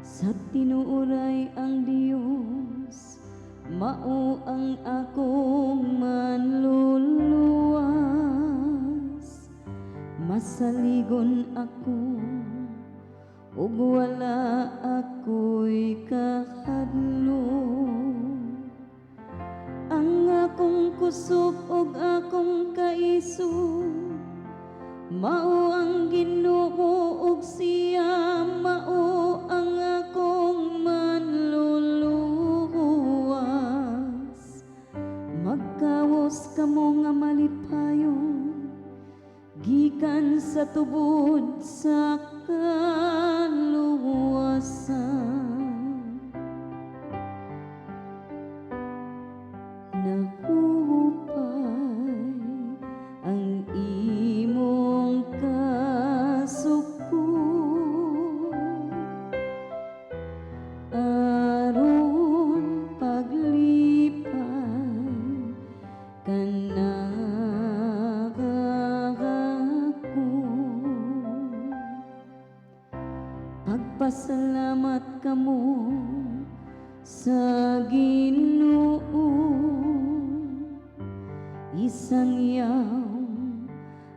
Sa tinuuray ang Diyos, mao ang akong manluluwas. Masaligon ako, ug wala ako'y kahadlo. Ang akong kusog ug akong kaisog, mao ang Ginoo ug siya mao ang akong manluluwas. Magkawos kamo nga malipayon, gikan sa tubod sa kaluwasan. Nahupay ang imong kasukod, aron paglipay kanang ako. Pagpasalamat kamo sa Ginoo, isang yaw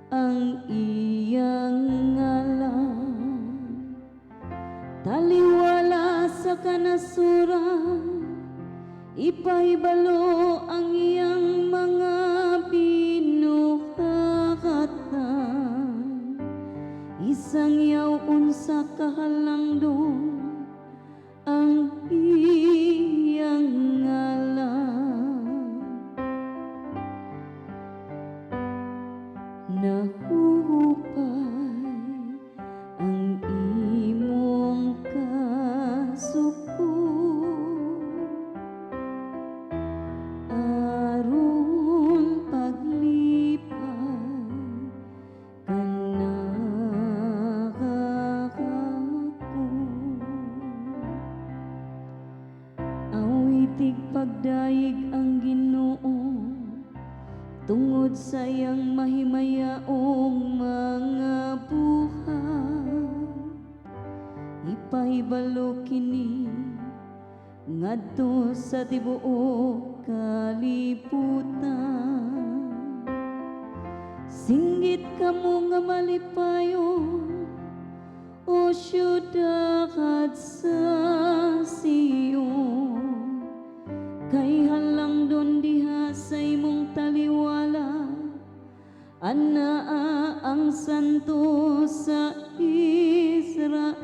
ang iyang ngalan. Taliwala sa kanasuran, ipahibalo ang iyang mga binuhatan. Isang yaw unsa kahalangdon ang iyang ngalan. Nahupay ang imong kasukod, aron paglipay kanang ako. Awitig pagdayeg ang Ginoo tungod sa iyang mahimayaong mga buhat. Ipahibalo kini ngadto sa tibuok kalibutan. Singgit kamo nga malipayon, o syudad sa Sion. Kay halangdon diha sa imong taliwala, anaa ang santo sa Israel.